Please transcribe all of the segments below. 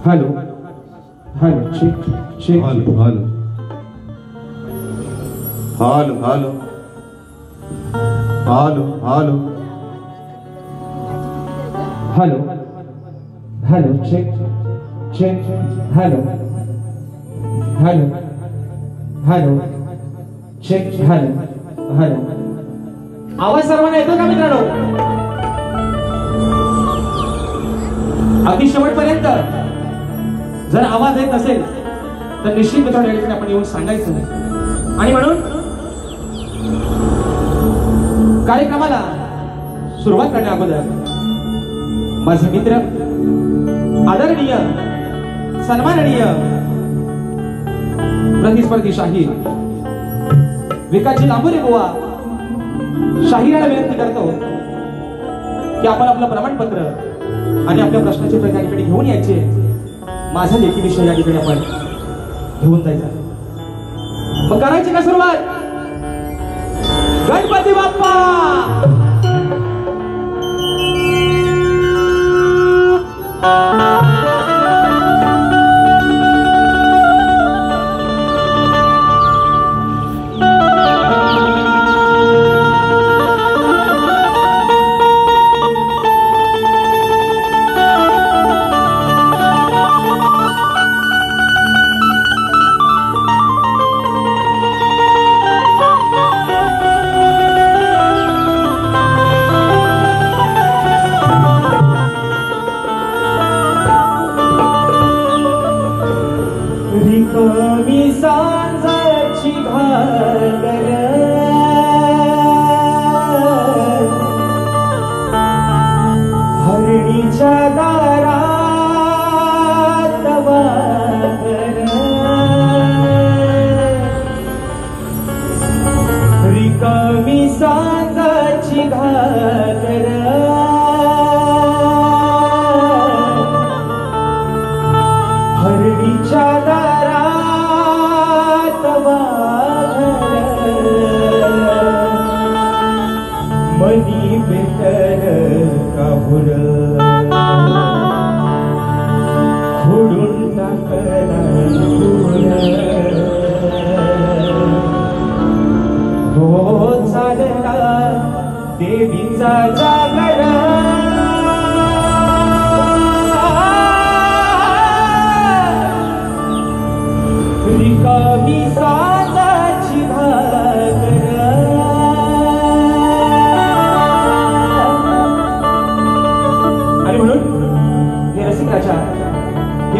Hello. Hello. Check. Check. Hello. Hello. Hello. Hello. Hello. Hello. Hello. Hello. Check. Check. Hello. Hello. Hello. Check. Hello. Hello. आवाज सर्वांना येतो का मित्रांनो? अगदी शेवटपर्यंत जर आवाज येत नसेल तर निश्चित मित्रांनो या ठिकाणी आपण येऊन सांगायचं नाही. आणि म्हणून कार्यक्रमाला सुरुवात करण्या अगोदर माझे मित्र, आदरणीय, सन्माननीय प्रतिस्पर्धी शाहीर विकासजी लांबोरे बुवा शाहिराला विनंती करतो की आपण आपलं प्रमाणपत्र आणि आपल्या प्रश्नाचे उत्तर या ठिकाणी घेऊन यायचे. माझा लेखी विषय या ठिकाणी आपण घेऊन जायचा. मग करायची का सुरुवात? गणपती बाप्पा.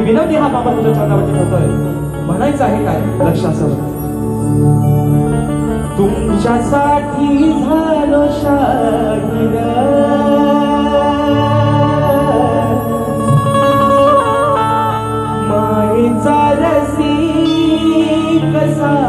विनोदी हा बाबा तुझ्या चरणावरती होतोय. म्हणायचं आहे काय लक्षात? तुमच्यासाठी झालो शाहीर, मायेचा रसिक कसा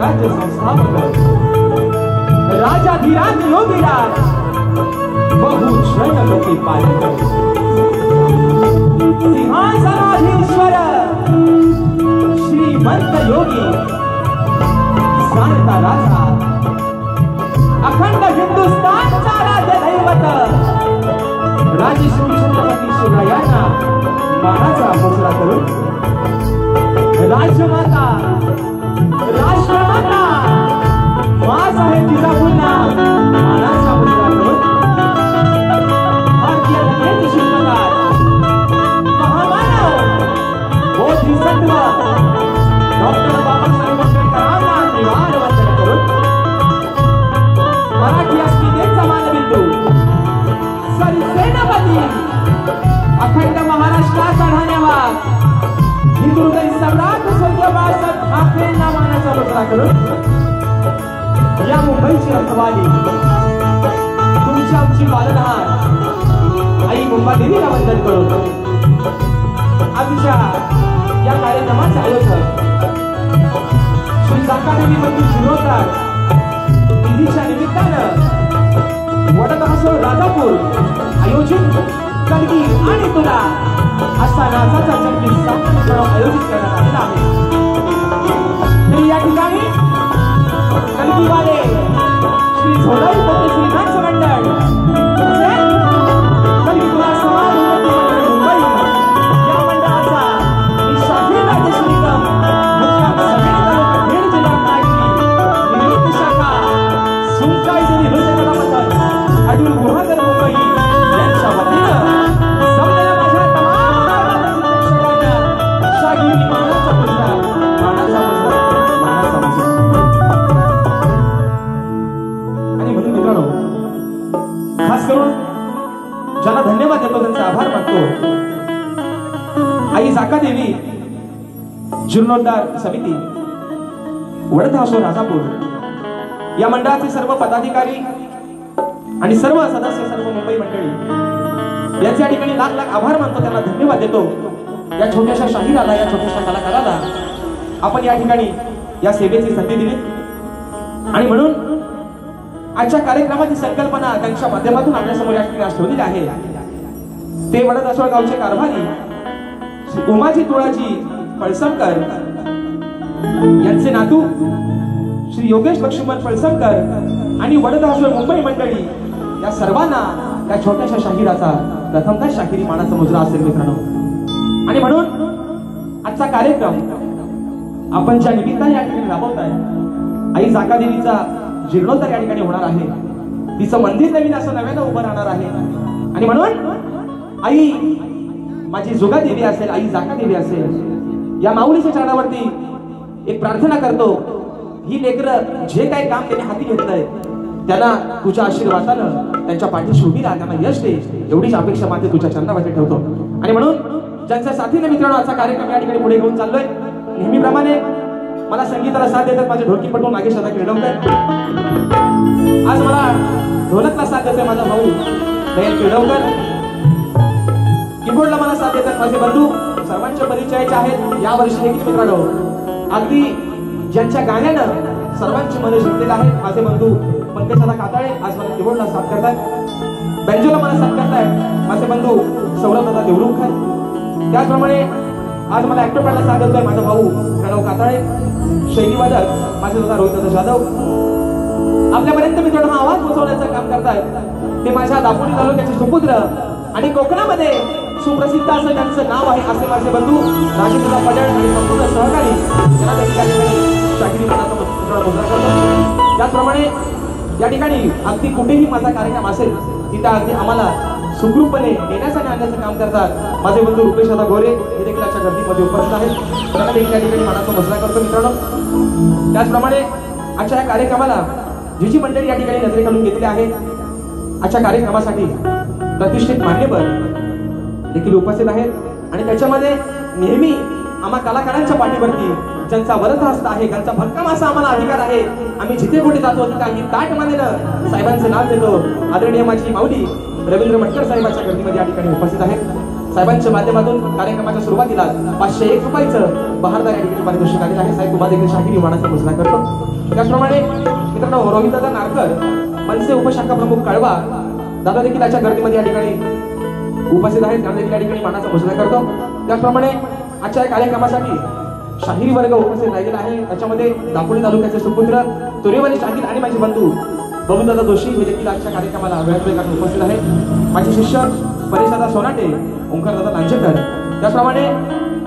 राज्य संस्थापक राजाधिराज योगीराज बहुजन लोके पालक सिंहासनाधीश्वर श्रीमंत योगी जाणता राजा अखंड हिंदुस्थानचा राज्य दैवत राजश्री छत्रपती शिवरायांना मानाचा मुजरा करून राजमाता राष्ट्रमाता माँसाहेब जिजाऊंना मानाचा मुजरा करून भारतीय घटनेचे शिल्पकार महामानव बोधिसत्व डॉक्टर बाबासाहेब आंबेडकरांना निवार वंदन करून मराठी अस्मितेचा मानबिंदू सरसेनापती अखंड महाराष्ट्राचा धन्यवाद हिंदुहृदय सम्राट स्वर्गीय बाळासाहेब ठाकरेंना मानाचा मुजरा करून या मुंबईची रखवाली तुमची आमची पालनहार आई मुंबादेवीला वंदन करून आजच्या या कार्यक्रमाचे आयोजक श्री जाकादेवी मंदिर शिरोडकर विधीच्या निमित्तानं वडदहसोळ राजापूर आयोजित कलगी आणि तुला असा नाचाचा संगीत समारंभ आयोजित करण्यात आलेला आहे. तर या ठिकाणी कलगीवाले श्री झोलाई पोटे श्री नाच मंडळ कलगी तुला समाज मुंबई या मंडळाचा शाहीर राजेश्वरी निगम मुक्काम समेत बीड जिल्हा रत्नागिरी निवृत्त शाखा सुंकाईचे निवृत्त कलामंडळ अडूर गुहागर मुंबई यांच्या वतीनं जमलेल्या माझ्या तमाम प्रेक्षकांना शाहीर मानाचा मुजरा आणि म्हणून मित्रांनो खास करून ज्यांना धन्यवाद देतो त्यांचा आभार मानतो. आई जाकादेवी जीर्णोद्धार समिती वडदहसोळ राजापूर या मंडळाचे सर्व पदाधिकारी आणि सर्व सदस्य सर्व मुंबई मंडळी यांच्या या ठिकाणी लाख लाख आभार मानतो, त्यांना धन्यवाद देतो. या छोट्याशा शाहीराला या छोट्याशा कलाकाराला आपण या ठिकाणी या सेवेची संधी दिली आणि म्हणून आजच्या कार्यक्रमाची संकल्पना त्यांच्या माध्यमातून आपल्यासमोर या ठिकाणी आज ठेवलेली आहे. ते वडदहसोळ गावचे कारभारी श्री उमाजी तुळाजी पळसमकर यांचे नातू श्री योगेश लक्ष्मण पळसमकर आणि वडदहसोळ मुंबई मंडळी या सर्वांना या छोट्याशा शाहिराचा प्रथमतः शाहिरी मानाचा मुजरा असेल मित्रांनो. आणि म्हणून आजचा कार्यक्रम आपण ज्या निमित्ताने या ठिकाणी राबवताय आई जाकादेवीचा जीर्णोद्धार या ठिकाणी होणार आहे. तिचं मंदिर नवीन असं नव्यानं उभं राहणार आहे आणि म्हणून आई माझी जुगादेवी असेल आई जाकादेवी असेल या माऊलीच्या चरणावरती एक प्रार्थना करतो. ही लेकरं जे काही काम त्यांनी हाती घेतलंय त्यांना तुझ्या आशीर्वादानं त्यांच्या पाठीशी उभी राहा, त्यांना यश दे एवढीच अपेक्षा मात्र तुझ्या चरणावरती ठेवतो. आणि म्हणून ज्यांच्या साथीने मित्रांनो आजचा कार्यक्रम या ठिकाणी पुढे घेऊन चाललोय नेहमीप्रमाणे मला संगीताला साथ देतात माझे ढोलकीपटू नागेश दादा किर्डवकर. आज मला ढोलकला साथ देतोय माझा भाऊ दयाल किर्डवकर. कीबोर्डला मला साथ देतात माझे बंधू सर्वांचे परिचयाचे आहेत. या वर्षी देखील मित्रांनो अगदी ज्यांच्या गाण्यानं सर्वांची मने जिंकलेले आहेत माझे बंधू पंकज दादा काताळे आज मला कीबोर्डला साथ करतात. बेंजोला मला साथ करतायत माझे बंधू सौरभ दादा देवरुखकर. त्याचप्रमाणे आज मला ऍक्टोपॅडला साथ देतोय माझा भाऊ प्रणव काताळे. शैलीवादक माझे दादा रोहित दादा जाधव. आपल्यापर्यंत मित्रांनो हा आवाज पोहोचवण्याचं काम करतायत ते माझ्या दापोली तालुक्याचे सुपुत्र आणि कोकणामध्ये सुप्रसिद्ध असं त्यांचं नाव आहे असे माझे बंधू राजेंद्र पटेल आणि संपूर्ण सहकारी त्यांना त्या ठिकाणी शाहिरी मानाचा मुजरा करतो. त्याचप्रमाणे या ठिकाणी अगदी कुठेही माझा कार्यक्रम असेल तिथे अगदी आम्हाला सुखरूपपणे नेण्याचं आणि आणण्याचं काम करतात माझे बंधू रुपेश दादा गोरे हे देखील आजच्या गर्दीमध्ये उपस्थित आहेत. त्यांना देखील या ठिकाणी मानाचा मुजरा करतो मित्रांनो. त्याचप्रमाणे आजच्या या कार्यक्रमाला जी जी मंडळी या ठिकाणी नजरेखालून घेतली आहे आजच्या कार्यक्रमासाठी प्रतिष्ठित मान्यवर देखील उपस्थित आहेत आणि त्याच्यामध्ये नेहमी आम्हा कलाकारांच्या पाठीवरती ज्यांचा वरद हस्त आहे ज्यांचा भक्कम असा आम्हाला अधिकार आहे आम्ही जिथे कुठे जातो काही ताट मानेनं साहेबांचं नाव देतो. आदरणीय माझी माऊली रवींद्र मटकर साहेबांच्या गर्दीमध्ये या ठिकाणी उपस्थित आहेत. साहेबांच्या माध्यमातून कार्यक्रमाच्या सुरुवातीला 501 रुपयाचं बहारदार या ठिकाणी पारितोषिक आलेलं आहे. साहेब तुम्हाला देखील शाहिरी मानाचा घोषणा करतो. त्याचप्रमाणे मित्रांनो रोहितदादा नारकर मनसे उपशाखा प्रमुख कळवा दादा देखील याच्या गर्दीमध्ये या ठिकाणी उपस्थित आहेत. त्यांना देखील या ठिकाणी मानाचा घोषणा करतो. त्याचप्रमाणे आजच्या या कार्यक्रमासाठी शाहिरी वर्ग उपस्थित राहिलेला आहे. त्याच्यामध्ये दापोली तालुक्याचे सुपुत्र तुरेवाली शाहीर आणि माझे बंधू बबूदादा जोशी हे देखील आजच्या कार्यक्रमाला वेळात उपस्थित आहेत. माझे शिष्य परेशदादा सोनाटे, ओंकारदादा लांजेकर, त्याचप्रमाणे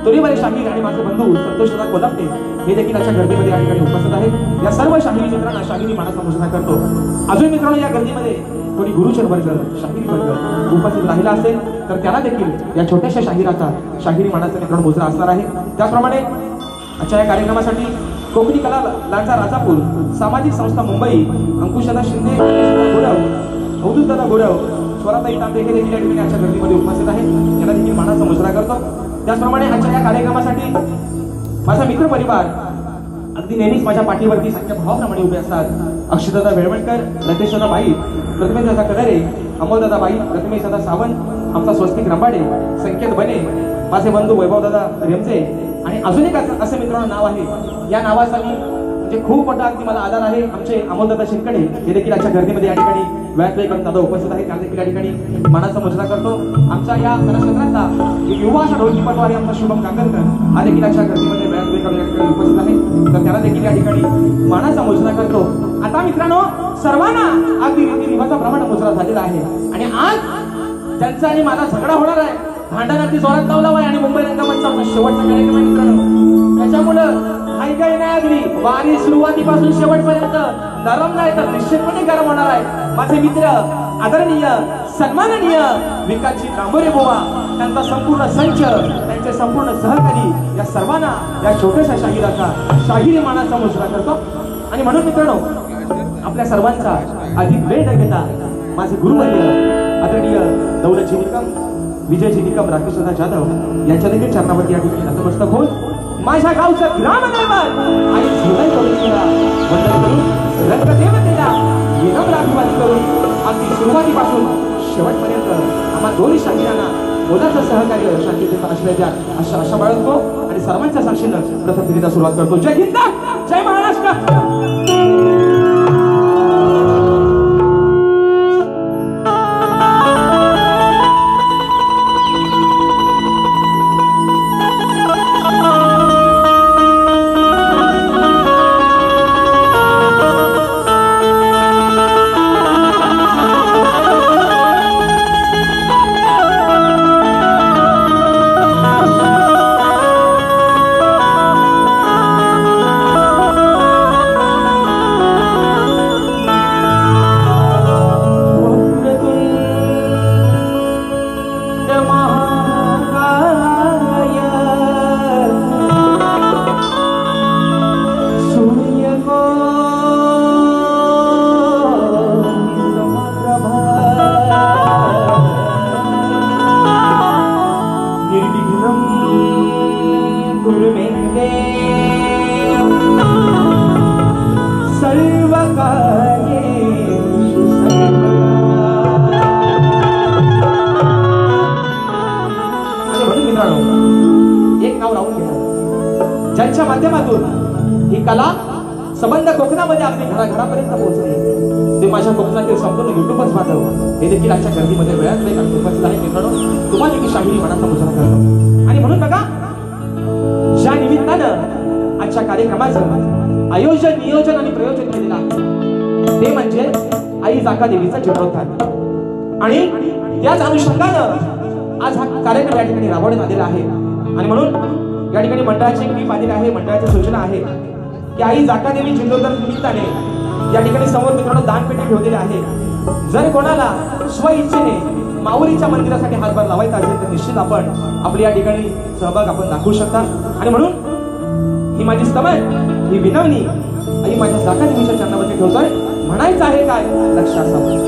तुरेवाली शाहीर आणि माझे बंधू संतोषदादा कोल्हाटे हे देखील आजच्या गर्दीमध्ये या ठिकाणी उपस्थित आहेत. या सर्व शाहिरी मित्रांना शाहिरी मानाचा घोषणा करतो. अजून मित्रांनो या गर्दीमध्ये कोणी गुरुचर वर्ग शाहिरी वर्ग उपस्थित राहिला असेल तर त्याला देखील या छोट्याशा शाहिराचा शाहिरी मानाचा मित्रांनो मुजरा असणार आहे. त्याचप्रमाणे आजच्या या कार्यक्रमासाठी कोकणी कला लांजा राजापूर सामाजिक संस्था मुंबई अंकुशदादा शिंदे, गोरव अवधूतदादा गोरव, स्वराताई तांबे हे देखील या ठिकाणी आजच्या गर्दीमध्ये उपस्थित आहेत. त्यांना देखील मानाचा मुजरा करतो. त्याचप्रमाणे आजच्या या कार्यक्रमासाठी माझा मित्र परिवार अगदी नेहमीच माझ्या पाठीवरती सख्या भावाप्रमाणे उभे असतात. अक्षदादा वेळवणकर, रतेशदादा बाई, प्रतिमेशदादा कदरे, अमोलदादा बाई, प्रतिमेशदादा सावंत, आमचा स्वस्तिक रंबाडे, संकेत बने, माझे बंधू वैभवदादा रेमचे आणि अजून एक असं मित्रांनो नाव आहे. या नावाचा मी म्हणजे खूप मोठा अगदी मला आदर आहे. आमचे अमोलदादा शिंकडे हे देखील आजच्या गर्दीमध्ये या ठिकाणी वेळात करून दादा उपस्थित आहे. त्यांना देखील या ठिकाणी मानाचा मुजरा करतो. आमच्या या कलाक्षेत्रातला एक युवा असा ढोलकीपटू आहे आमचा शुभम काकरकर हा देखील आजच्या गर्दीमध्ये वेळात करून या ठिकाणी उपस्थित आहे. तर त्याला देखील या ठिकाणी मानाचा मुजरा करतो. आता मित्रांनो सर्वांना अगदी रीतिरिवाजा प्रमाणे मुजरा झालेला आहे आणि आज त्यांचा आणि माझा झगडा होणार आहे. भांडणाची जोरात लावला आहे आणि मुंबई रंगमंचाचा शेवटचा कार्यक्रम आहे मित्रांनो. त्याच्यामुळं काही नाही अगदी वारी सुरुवातीपासून शेवटपर्यंत नरम नाही तर निश्चितपणे गरम होणार आहे. माझे मित्र आदरणीय सन्माननीय विकासजी तांबोरे बुवा, त्यांचा संपूर्ण संच, त्यांचे संपूर्ण सहकारी या सर्वांना या छोट्याशा शाहिराचा शाहिरी मानाचा मुजरा करतो. आणि म्हणून मित्रांनो आपल्या सर्वांचा अधिक वेळ न घेता माझे गुरुवर्य आदरणीय दौलतजी निकम, विजयजी निकम, राकेशदादा जाधव यांच्या देखील चरणावरती या ठिकाणी नतमस्तक होऊन माझ्या गावचं ग्रामदैवत आणि झुलाई करून वंदन करून रंगदेवतेला विनम्र अभिवादन करून अगदी सुरुवातीपासून शेवटपर्यंत आम्हा दोन्ही शाहिरांना मोलाचं सहकार्य शांततेचा आश्रय द्या अशा बाळगतो आणि सर्वांच्या साक्षीनं प्रथम फेरीला सुरुवात करतो. जय हिंद, जय महाराष्ट्र. ज्यांच्या माध्यमातून ही कला संबंध कोकणामध्ये अगदी घराघरापर्यंत पोहोचली ते माझ्या कोकणातील संपूर्ण युट्यूबच बांधव हे देखील आजच्या गर्दीमध्ये वेळात उपस्थित आहे. मित्रांनो तुम्हाला देखील शाहिरी मनाचा मुजरा करतो. आणि म्हणून बघा ज्या निमित्तानं आजच्या कार्यक्रमाचं आयोजन, नियोजन आणि प्रयोजन केलेलं आहे ते म्हणजे आई जाका देवीचा जीर्णोद्धार आणि त्याच अनुषंगानं आज हा कार्यक्रम या ठिकाणी राबवण्यात आलेला आहे. आणि म्हणून या ठिकाणी मंडळाची एक टीप आलेली आहे, मंडळाची सूचना आहे की आई जाका देवी जीर्णोद्धार निमित्ताने या ठिकाणी समोर मित्रांनो दानपेटी ठेवलेली आहे. जर कोणाला स्वइच्छेने माऊलीच्या मंदिरासाठी हातभार लावायचा असेल तर निश्चित आपण आपली या ठिकाणी सहभाग आपण दाखवू शकता. आणि म्हणून ही माझी स्तवन, ही विनवणी आई माझ्या जाका देवीच्या चरणावरती ठेवतोय. म्हणायचं आहे काय लक्षात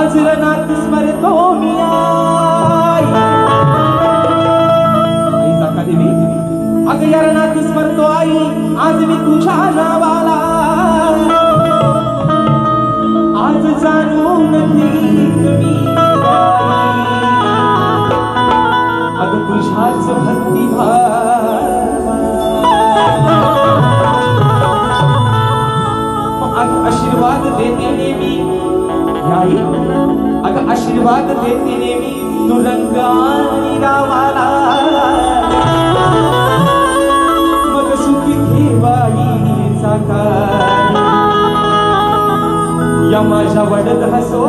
आज रनात स्मरतो मी आई जाका देवी अग या रनात स्मरतो आई आज मी तुझ्या नावाला आज जाणून घेईन मी अग तुझ्याच आशीर्वाद देते नेहमी आई अग आशीर्वाद देते नेहमी तू रंगानी गावाला मग सुखी ठेवाई साकार या माझ्या वडद हसो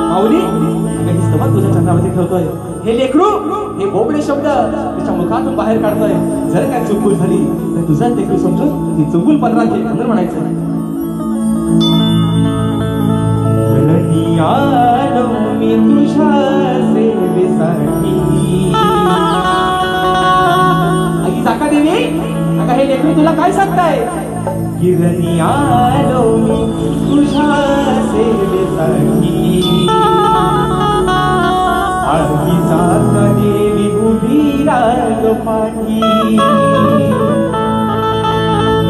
माऊली तुझ्या चंद्रावरती ठेवतोय हे लेकरू हे बोबडे शब्द त्याच्या मुखातून बाहेर काढतोय जर काय चुकूल झाली तर तुझाच लेकरू समजून ती चुकूल पंधरा घे नंतर म्हणायचं आलो मी तुझ्या सेवेसाठी आई जाका देवी अगं हे लेकरू तुला काय सांगताय किरणी आलो मी तुझ्या सेवेसाठी आरती जाका देवी उभी राग पाठी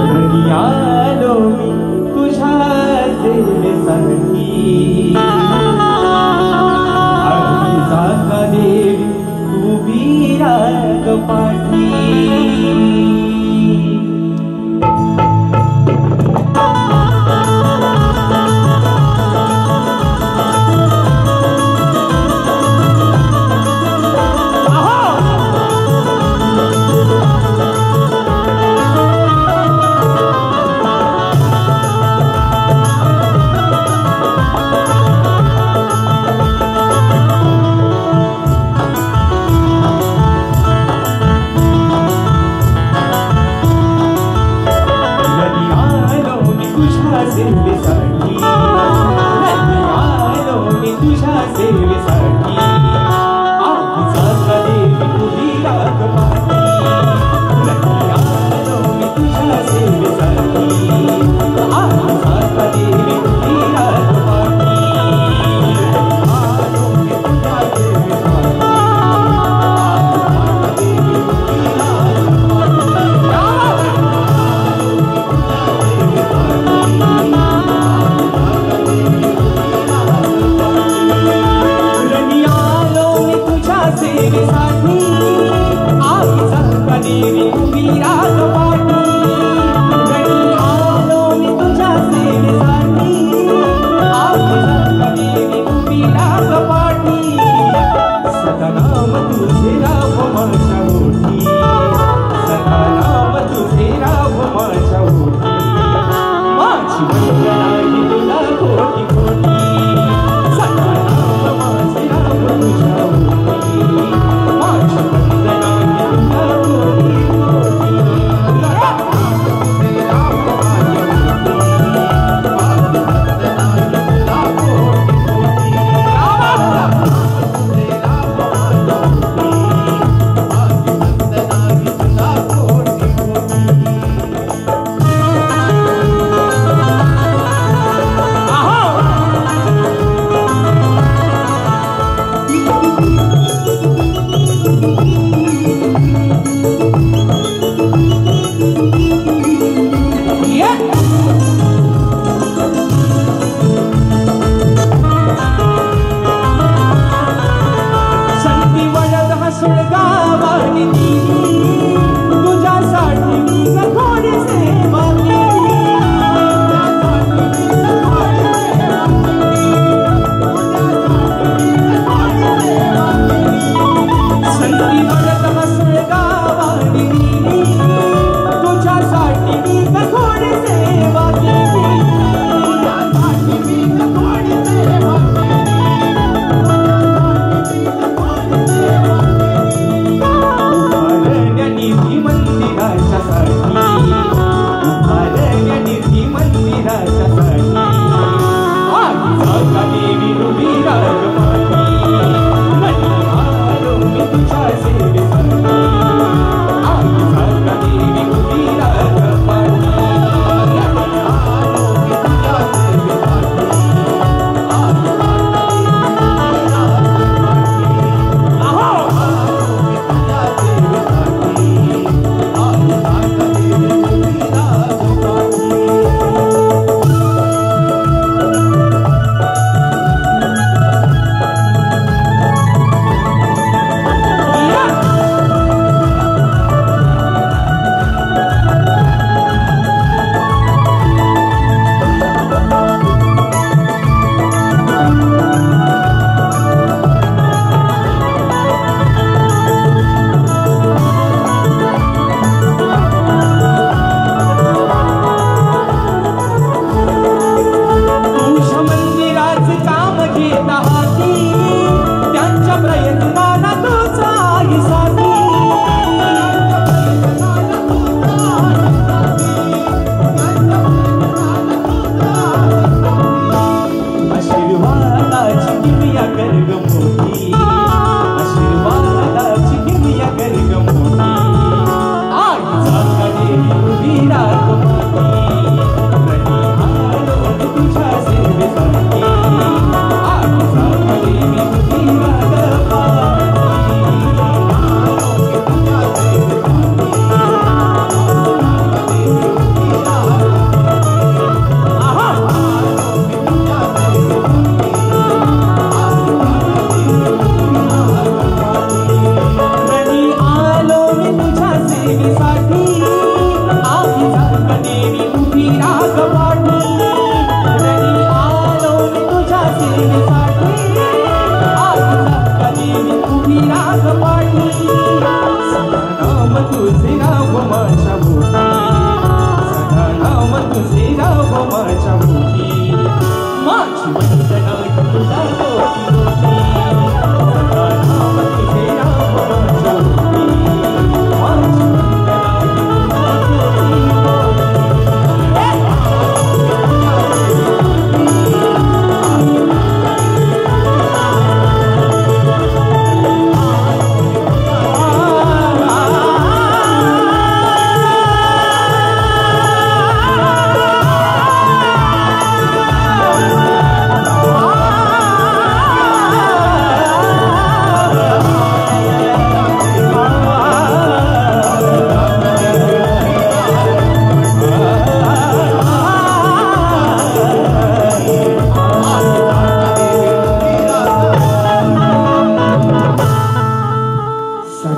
घरी आलो मी तुझ्या सेवेसाठी आरती जाका देवी उभी राग पाठी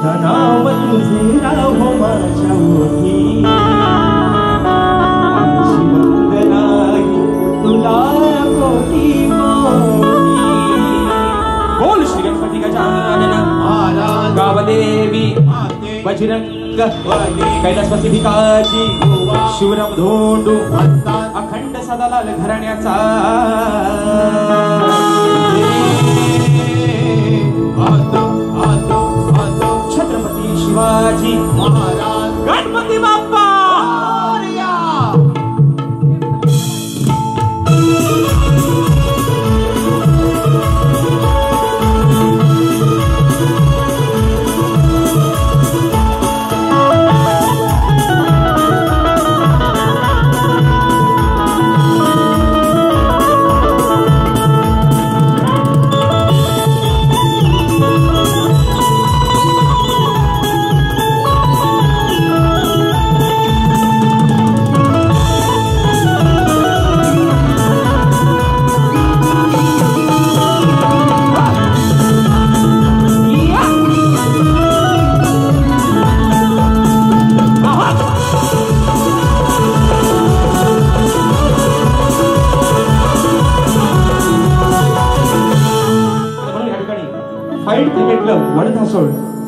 सदा नाव तुझे राहो माझ्या ओठी माझी वंदनाही तुला कोटी कोटी बोल श्री गणपती गजानन महाराज गावदेवी बजरंग कैलासवासी भिकाजी शिवराम धोंडू अखंड सदालाल घराण्याचा छत्रपती शिवाजी महाराज गणपती बाप्पा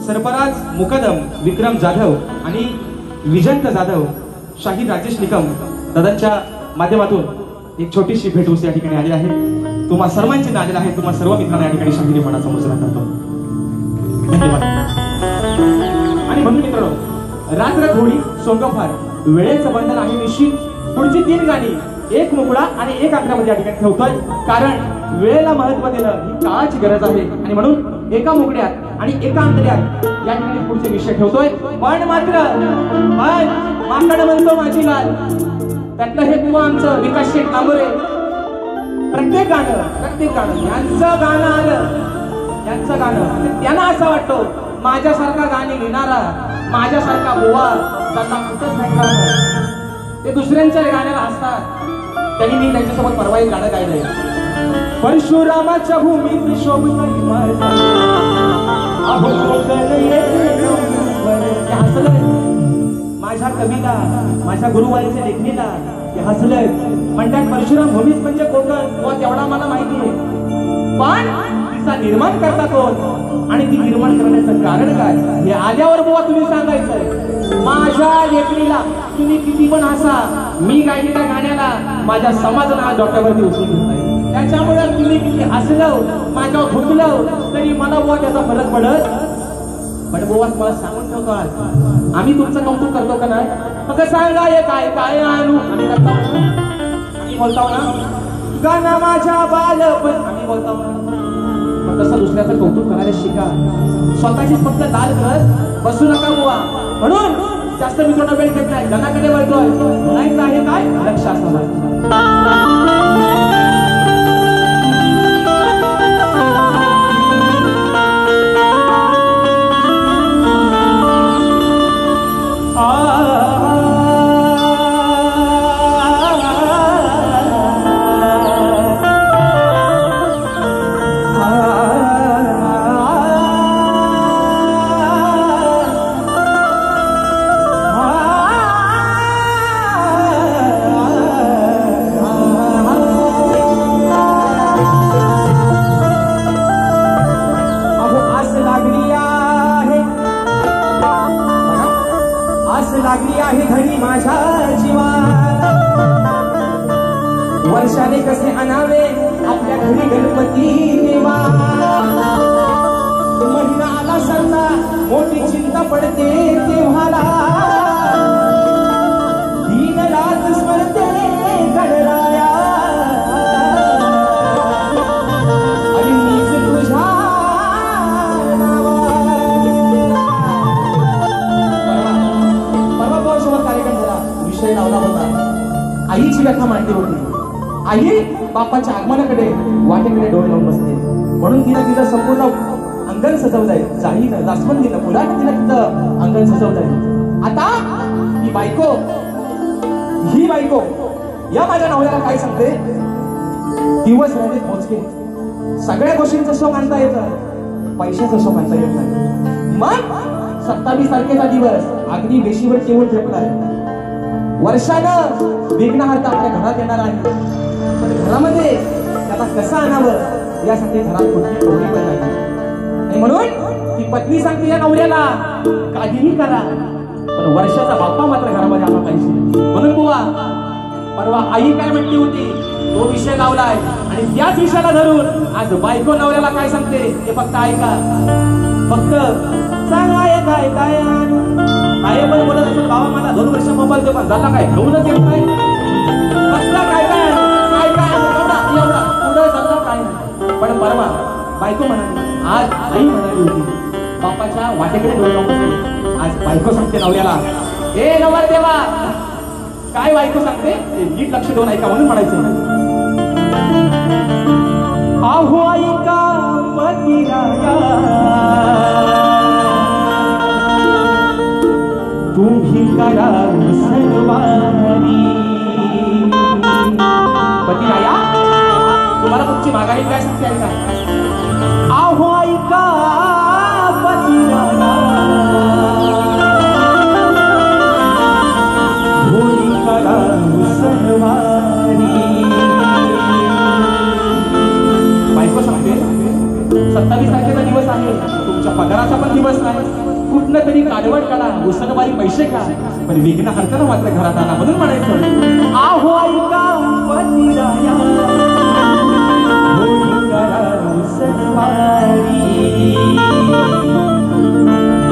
सरफराज मुकदम विक्रम जाधव आणि विजंत जाधव शाहीर राजेश निकम दादांच्या माध्यमातून एक छोटीशी भेट या ठिकाणी आली आहे. तुम्हा सर्वांची नादेल आहे. तुम्हा सर्व मित्रांना या ठिकाणी शाहिरीपणाचा मुजरा करतो. धन्यवाद. आणि म्हणून मित्रांनो रात्र थोडी सोंगफार वेळेचं बंधन आहे निश्चित. पुढची 3 गाणी एक मुकळा आणि एक अकरामध्ये या ठिकाणी ठेवतोय कारण वेळेला महत्व देणं ही काळाची गरज आहे. आणि म्हणून एका मुकड्यात आणि एका अंतर्यात या ठिकाणी पुढचे विषय ठेवतोय. पण मात्र माकड म्हणतो माझी लाल त्यातलं हे तू आमचं विकास शेठ कांबोरे प्रत्येक गाणं यांचं गाणं आलं यांचं गाणं त्यांना असं वाटतं माझ्यासारखा गाणी लिहिणारा माझ्यासारखा बुवा त्यांना कुठंच भेटणार. ते दुसऱ्यांच्या गाण्याला हसतात. त्यांनी मी त्यांच्यासोबत परवा एक गाणं गायलंय. परशुरामाच्या भूमीत शोभतई माझा हसलंय माझ्या कविता माझ्या गुरुवारीच्या लेखणीला ते हसलंय. म्हणतात परशुराम भूमीच म्हणजे कोकण व तेवढा मला माहिती आहे. पण तिचा निर्माण करता कोण आणि ती निर्माण करण्याचं कारण काय हे आल्यावर बुवा तुम्ही सांगायचंय. माझ्या लेखणीला तुम्ही किती पण हसा मी गायलेल्या गाण्याला माझ्या समाजाला आज डोक्यावरती उचलून घेताय. त्याच्यामुळे तुम्ही किती हसलं माझ्यावर भुकलं तरी मला बुवा त्याचा फरक पडत. पण बुवा मला सांगून ठेवतो आज आम्ही तुमचं कौतुक करतो का नाही. मग सांगा हे काय काय आणू आम्ही करतो आम्ही बोलतो ना गाणं माझ्या बालपण आम्ही बोलतो ना. मग तसं दुसऱ्याचं कौतुक करायला शिका. स्वतःचीच फक्त दाल करत बसू नका बुवा. म्हणून जास्त मित्रांना वेळ घेत नाही. गाण्याकडे वळतोय म्हणायचं आहे काय लक्ष असावं. लागली आहे घरी माझ्या जीवाला वर्षाने कसे आणावे आपल्या घरी गणपती देवा. महिना आला सरता मोठी चिंता पडते तेव्हाला दीन रात स्मरते गणराया आणि मीच तुझ्या विषय लावला होता. आईची व्यथा मांडली होती. आई बापाच्या आगमनाकडे वाटेकडे डोळे लावून बसते. म्हणून तिनं तिचं संपूर्ण अंगण सजवलंय. जाईनं जास्वंदीनं फुलानं तिनं तिथं अंगण सजवलंय. आता ही बायको या माझ्या नवऱ्याला काय सांगते दिवस राहिले मोजके. सगळ्या गोष्टींचं शोक आणता येतं पैशाचं शोक आणता येत नाही. मग 27 तारखेचा दिवस अगदी वेशीवर येऊन ठेपलाय. वर्षानं विघ्नहर्ता आपल्या घरात येणार आहे. पण घरामध्ये त्याला कसं आणावं यासाठी घरात कोणती टोळी पण नाही. आणि म्हणून ती पत्नी सांगते या नवऱ्याला काहीही करा पण वर्षाचा बाप्पा मात्र घरामध्ये आला पाहिजे. म्हणून बुवा परवा आई काय म्हणली होती तो विषय लावलाय आणि त्याच विषयाला धरून आज बायको नवऱ्याला काय सांगते ते फक्त ऐका. फक्त सांगाय काय काय काय पण बोलत असेल बाबा मला 2 वर्ष मोबाईल दे पण झाला काय घेऊनच येत नाही. कसला काय काय काय काय एवढा एवढा पुढे झाला काय नाही. पण परवा बायको म्हणाली आज आई म्हणाली होती बापाच्या वाटेकडे डोळे लावून बसले. आज बायको सांगते नवऱ्याला ए नवर देवा काय बायको सांगते ते नीट लक्ष देऊन ऐका म्हणून म्हणायचं. आहो ऐका पतिराया तुम्ही करा मुसलमानी. पतिराया तुम्हाला तुमची माघारी काय सांगते ऐका. आहो ऐका पतिराया बायको सांगते 27 तारखेचा दिवस आहे तुमच्या पगाराचा पण दिवस नाही. कुठलं तरी कालवड काढा उसनवारी पैसे का पण विघ्न हरताना मात्र घरात आला. म्हणून म्हणायचं आहो ऐका पतिराया होळी करा उसनवारी.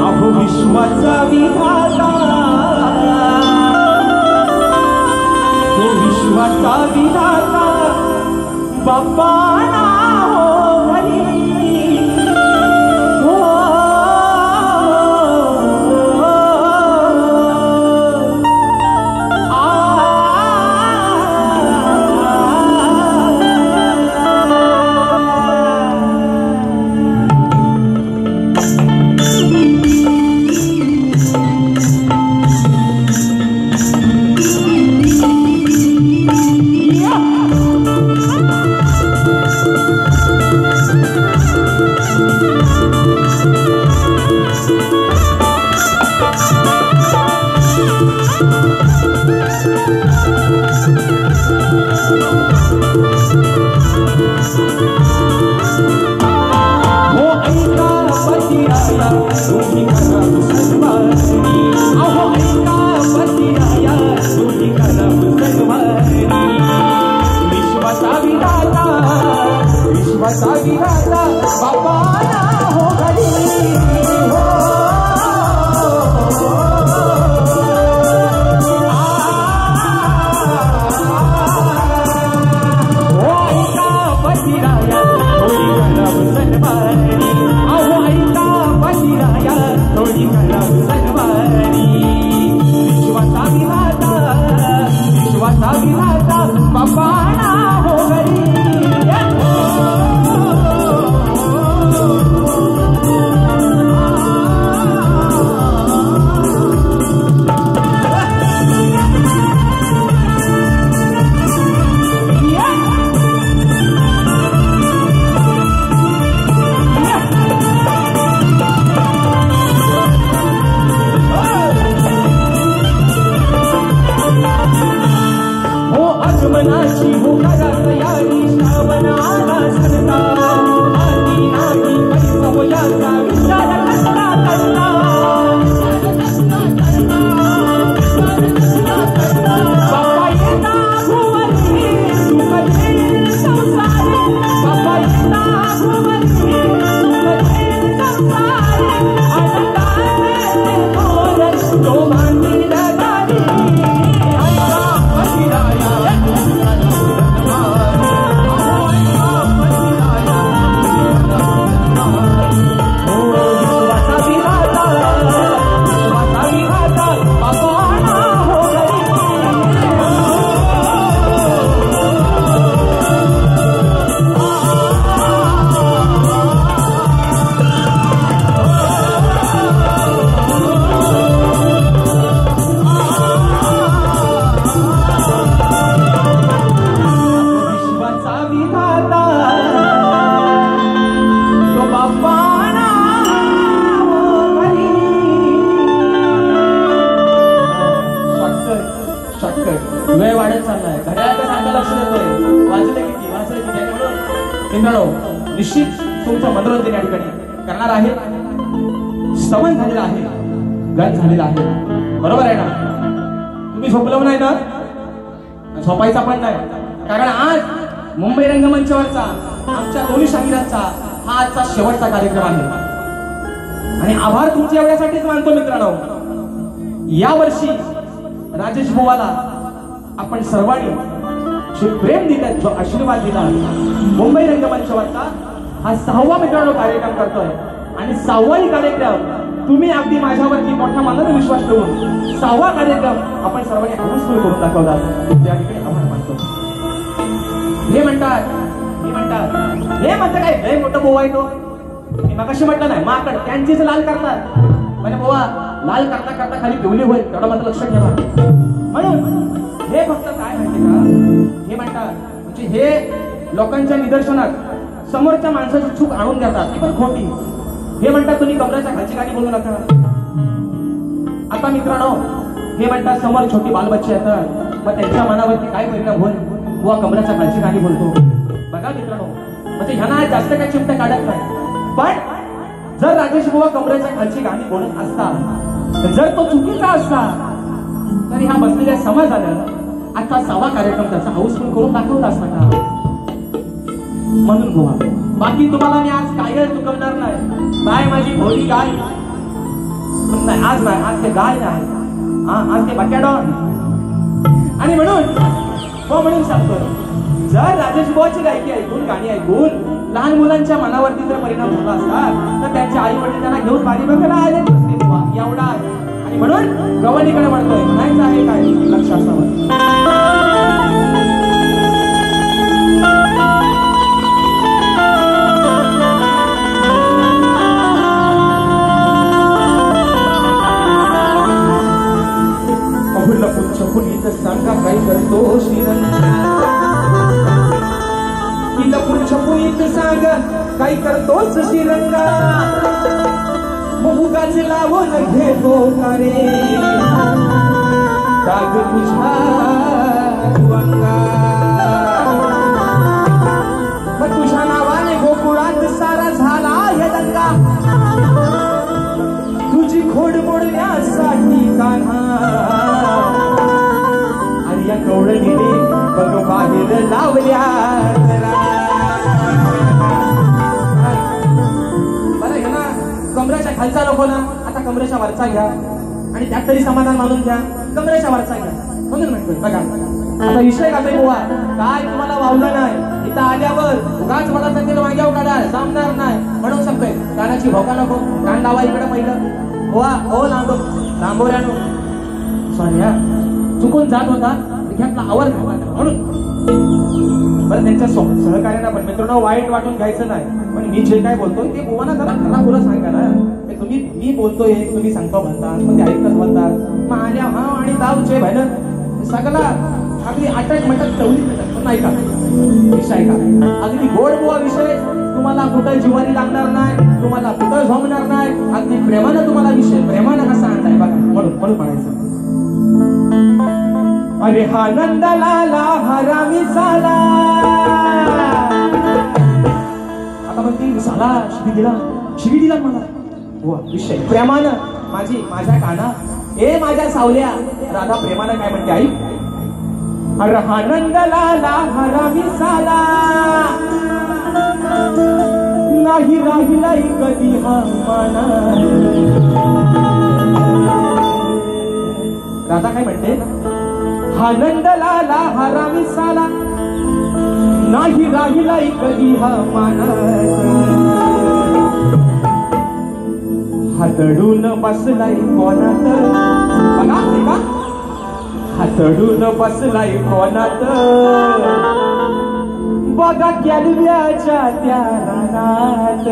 आहो विश्वाचा विधाता विश्वाचा विधाता बाप्पा हो घरी हो. वेळ वाढत चाललाय. घड्याळाकडे सारखं लक्ष देतोय. वाजले किती म्हणून मित्रांनो निश्चित तुमचं मनोरंजन या ठिकाणी करणार आहे. स्तवन झालेलं आहे, गण झालेला आहे. बरोबर आहे ना? तुम्ही झोपलं नाही ना? झोपायचा पण नाही. कारण आज मुंबई रंगमंचावरचा आमच्या दोन्ही शाहिरांचा हा आजचा शेवटचा कार्यक्रम आहे. आणि आभार तुमच्या एवढ्यासाठीच मानतो मित्रांनो. या वर्षी राजेश बुवाला आपण सर्वांनी जे प्रेम दिलं, जो आशीर्वाद दिला, मुंबई रंगमंचावरचा हा 6वा मित्रांनो कार्यक्रम करतोय. आणि 6वाही कार्यक्रम तुम्ही अगदी माझ्यावरती मोठ्या मनाने विश्वास ठेवून 6वा कार्यक्रम आपण सर्वांनी अवश्य करून दाखवला. त्या ठिकाणी आभार मानतो. हे म्हणतात हे म्हणतं काय लय मोठं बुवा आहे तो. मी मगाशी म्हटलं नाही माकड त्यांचीच लाल करतात. म्हणजे बुवा लाल करता करता खाली पिवली होईल तेवढं मात्र लक्षात ठेवा. म्हणून हे फक्त काय माहिती का, हे म्हणतात म्हणजे हे लोकांच्या निदर्शनात समोरच्या माणसाची चूक आणून देतात, ती पण खोटी. हे म्हणतात तुम्ही कमराच्या खालची गाणी बोलू नका. आता मित्रांनो हे म्हणतात समोर छोटी बालबच्चे येतात, मग त्यांच्या मनावरती काय परिणाम होईल, बुवा कमराच्या खालची गाणी बोलतो. बघा मित्रांनो म्हणजे ह्यांना जास्त काही चिमटे काढत नाही. पण जर राजेश बुवा कमरेच्या खालची गाणी बोलत असता, जर तो चुकीचा असता, तरी ह्या बसलेल्या समाजानं आता 6वा कार्यक्रम त्याचा हाऊसफुल करून दाखवला असता का? म्हणून बुवा बाकी तुम्हाला मी आज काय चुकवणार नाही. गाय माझी भोळी गाय नाही, आज नाही, आज ते गाय नाही, आज ते बक्याडॉन. आणि म्हणून सांगतो, जर राजेश बुवाची गायकी ऐकून गाणी ऐकून लहान मुलांच्या मनावरती जर परिणाम झाला असता, तर त्यांचे आई वडील त्यांना घेऊन बारी बघायला आले नसते बुवा. एवढा आणि म्हणून गवळणीकडे म्हणतोय म्हणायचं आहे काय लक्ष असावं. पुनीत सांगा काय करतो श्रीरंगा, तिला पुढच्या पुनीत सांग काय करतोच श्रीरंगा. उगाच लावून घेतो का रे डाग तुझ्या अंगा. मग तुझ्या नावाने गोकुळात सारा झाला हे दंगा. तुझी खोड मोडण्यासाठी कान्हा या कवळणीने बघ बाहेर लावल्या. बरं घ्या ना कमरेच्या खालचा नको ना, आता कमरेच्या वरचा घ्या आणि त्यात तरी समाधान मानून घ्या. कमरेच्या वरचा घ्या म्हणून म्हणतोय. बघा आता विषय घातोय बुवा, काय तुम्हाला वावलं नाही इथं आल्यावर उगाच मला सांगेल वांग्याव काढा जमणार नाही म्हणून सांगतोय. कानाची भोका नको, कान लावा इकडे पहिलं बुवा. हो लांबोऱ्यानो सॉरी चुकून जात होता घेतला आवर म्हणून. बरं त्यांच्या सहकार्यांना पण मित्रांनो वाईट वाटून घ्यायचं नाही. पण मी जे काय बोलतोय ते बुवाना जरा खरा पुरा सांगा ना. तुम्ही मी बोलतोय तुम्ही सांगतो म्हणतात, मग ते ऐकत बोलतात, मग आल्या हा आणि तावचे भाईनं सगळा अगदी आटक मटक चवली पण ऐका विषय ऐका. अगदी गोड बुवा विषय तुम्हाला कुठं जिवारी लागणार नाही, तुम्हाला कुठं झोमणार नाही. अगदी प्रेमानं तुम्हाला विषय प्रेमानं कसा आणलाय बघा. म्हणून म्हणायचं अरे हा नंदलाला हरामी झाला. आता म्हणते झाला शिवी दिला मला. वा विषय प्रेमानं माझ्या काना ए माझ्या सावल्या राधा प्रेमानं काय म्हणते आई. अरे हा नंदलाला हरामी झाला नाही राहिला कधी हा माना. राधा काय म्हणते, हा नंदलाला हरामी साला नाही राहिला कधी हा मानस. हातडून बसलाय कोणात बघा बघा, हातडून बसलाय कोणात बघा कॅलव्याच्या त्या रानात.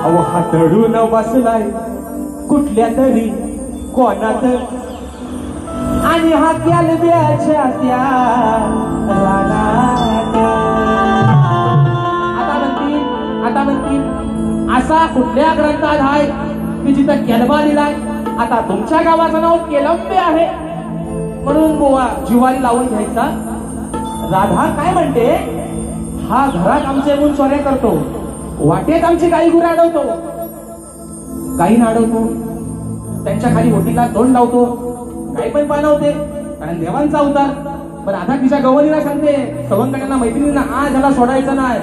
अहो हातडून बसलाय कुठल्या तरी कोणात आणि हा कॅलव्याच्या त्या रानात. आता म्हणतील असा कुठल्या ग्रंथात आहे की जिथं केलबा लिहिलाय. आता तुमच्या गावाचं नाव केलंबे आहे म्हणून बुवा जिवारी लावून घ्यायचा. राधा काय म्हणते, हा घरात आमचे म्हणून चोऱ्या करतो, वाटेत आमची गाई गुरं अडवतो, गाई अडवतो, त्यांच्या खाली ओटीला तोंड लावतो, गाई पण पाणवते, कारण देवांचा अवतार. पण राधा तिच्या गवळीला सांगते, सवंगड्यांना मैत्रिणींना आज ह्याला सोडायचं नाही,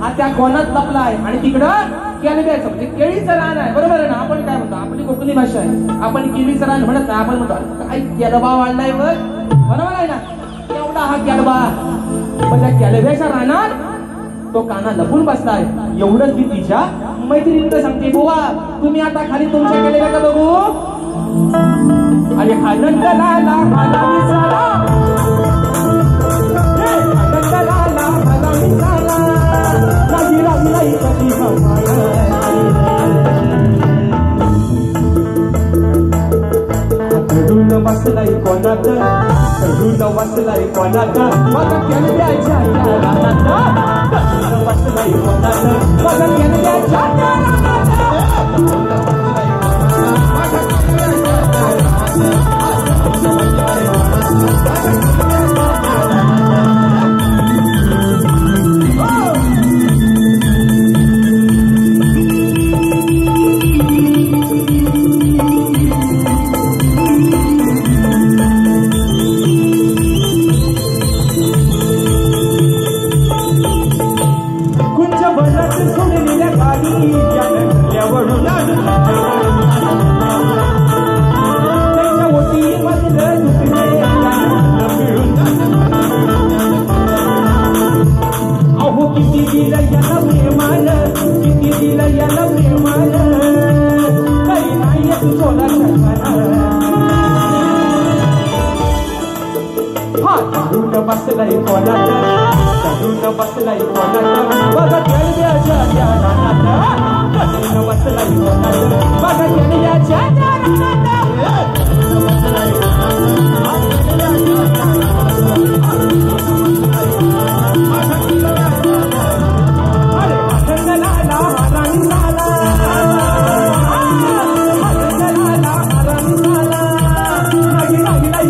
हा त्या कोणात लपलाय आणि तिकडं केळीचं म्हणजे केळीचं रान आहे. बरोबर आहे ना? आपण काय म्हणतो, आपली कोकणी भाषा आहे, आपण केळीचं रान म्हणत नाही, आपण म्हणतो काय केलबा वाढलाय वर. बरोबर आहे ना? एवढा हा केलबा, पण त्या केलब्याच्या रानात तो काना लपून बसलाय. एवढंच ती तिच्या मैत्रिणीला सांगते, बुवा तुम्ही आता खाली तुमच्या केलेल्या का बघू. आणि आनंद लाला मला विसाला, आनंद लाला मला विसाला, नाही राहिलाय कधी चढून बसलाय कोणात, चढून बसलाय कोणात, माझा केलब्याच्या रानात, चढून बसलाय कोणात, माझा केलब्याच्या रानात. बसलाय कोणात, चढून बसलाय कोणात, बघा केळब्याच्या रानात, चढून बसलाय कोणात, बघा केळब्याच्या रानात. अरे आनंद लाला राणी लाला, आनंद लाला राणी लाला, नाही राहिलाय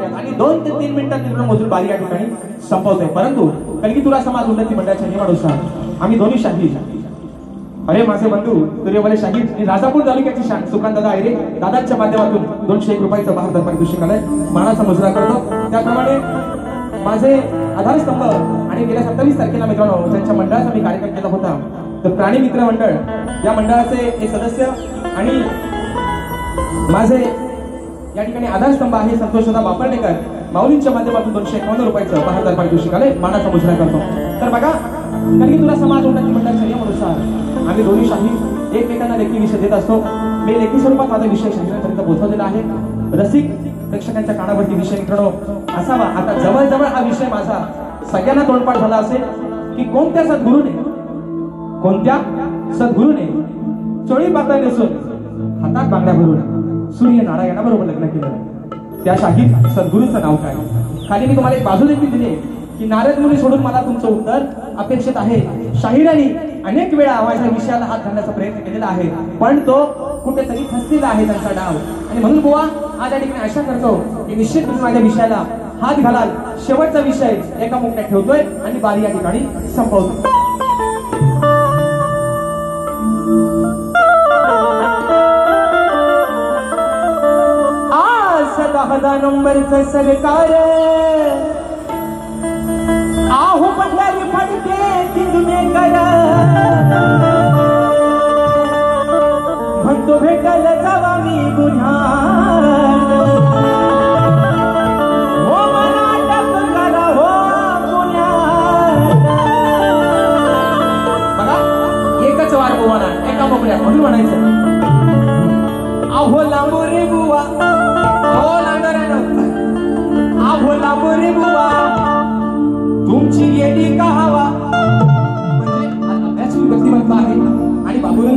आणि 2 ते 3 मिनिटात मधून बारी या ठिकाणी संपवतोय. परंतु कलगीतुरा समाज उन्नती मंडळाच्या नियमानुसार आम्ही दोन्ही शाहीर, अरे माझे बंधू तुरेवाले शाहीर आणि राजापूर तालुक्याची शान सुकांतदादा आयरे दादांच्या माध्यमातून 201 रुपयाचं बहादर पारितोषिक आलंय, मानाचा मुजरा करतो. त्याप्रमाणे माझे आधारस्तंभ आणि गेल्या 27 तारखेला मित्रांनो ज्यांच्या मंडळाचा मी कार्यक्रम केला होता, तर प्राणी मित्र मंडळ या मंडळाचे हे सदस्य आणि माझे या ठिकाणी आधारस्तंभ आहे संतोषदा बापर्डेकर, माऊलींच्या माध्यमातून 251 रुपयाचं बहादर पारितोषिक आलंय, मानाचा मुजरा करतो. तर बघा कलगीतुरा समाज उन्नती मंडळाच्या नियमानुसार आम्ही दोन्ही शाहीर एकमेकांना लेखी विषय देत असतो. मी लेखी स्वरूपात माझा विषय शाहिरांपर्यंत पोहोचवलेला आहे. रसिक प्रेक्षकांच्या कानावरती विषय मित्रांनो असावा. आता जवळजवळ हा विषय माझा सगळ्यांना तोंडपाठ झाला असेल की कोणत्या सद्गुरूने चोळी पातळ नेसून हातात बांगड्या भरून सूर्य नारायणाबरोबर लग्न केलं, त्या शाहीर सद्गुरूंचं नाव काय. खाली मी तुम्हाला एक बाजू देखील दिली की नारद मुनी सोडून मला तुमचं उत्तर अपेक्षित आहे. शाहिरांनी अनेक वेळा माझ्या विषयाला हात घालण्याचा प्रयत्न केलेला आहे, पण तो कुठेतरी फसलेला आहे त्यांचा डाव. आणि म्हणून बुवा आज या ठिकाणी आशा करतो की निश्चित तुम्ही माझ्या विषयाला हात घालाल. शेवटचा विषय एका मुक्त्यात ठेवतोय आणि बारी या ठिकाणी संपवतो. आज 10 नंबरचं सरकार आहू पडल्याने फडके तिंदुमे करा म्हणतो भेटल जावा मी गुन्हार हो मला अटक करा हो गुन्हार. बघा एकच वार बुवाना एका मोकळ्या म्हणून म्हणायचं आहो लांबो रे बुवा, हो लांडोऱ्यानो आहो लांबो रे बुवा तुमची गेली का हवा. म्हणजे अभ्यासू व्यक्तिमत्व आहे आणि बाबूराव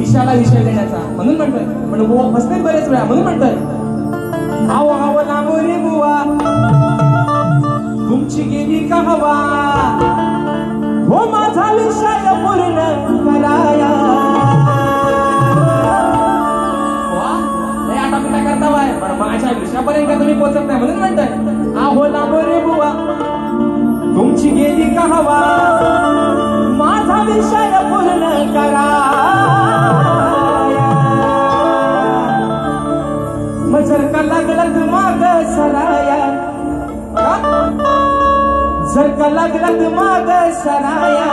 विषयाला विषय देण्याचा म्हणून म्हणतोय. पण बुवा फसते बरेच वेळा म्हणून म्हणतोय आव आव लांबोरी बुवा तुमची गेली का हवा हो माझा विषय पूर्ण कराया. आटापिटा करता बाय पण माझ्या विषयापर्यंत तुम्ही पोहोचत नाही म्हणून म्हणताय आहो लांबोरी बुवा तुमची गेली का हवा माझा विषय पूर्ण कराया. मग जर का लागलं माग सराया जर का लागलं माग सराया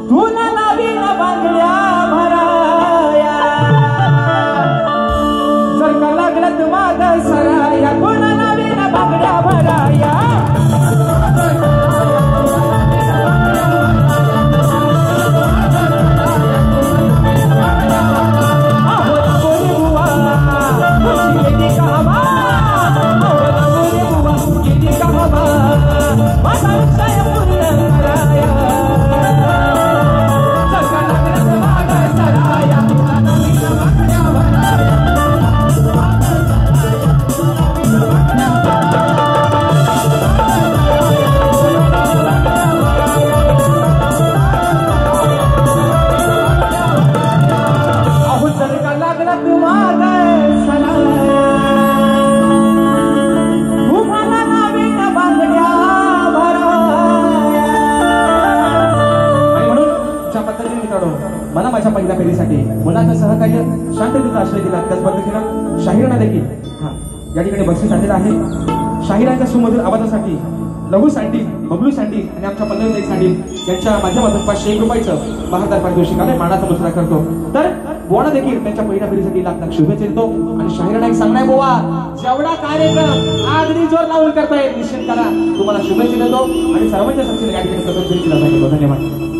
तू ना लावी ना बांगड्या भराया. जर का लागलं माग सराया तू ना लावी ना बांगड्या भराया. मला माझ्या पहिल्या पिढीसाठी मुलाचं सहकार्य शांततेचा आश्रय दिला. त्याच पद्धतीनं शाहिरांना देखील या ठिकाणी बक्षीस आलेलं आहे. शाहिरांच्या सुमधुर आवाजासाठी लघु सँडी बबलू सँडी आणि आमच्या पल्लवी सँडी यांच्या माध्यमातून 501 रुपयाचं बहादर पारितोषिक आले मानाचा मुजरा करतो. तर बोणा देखील त्यांच्या पहिल्या पिढीसाठी लाख लाख शुभेच्छा देतो. आणि शाहिरांना एक सांगणार बोवा जेवढा कार्यक्रम अगदी जोर लावून करताय निश्चित करा. तुम्हाला शुभेच्छा देतो आणि सर्वांच्या संख्येने या ठिकाणी प्रकट केला जातो. धन्यवाद.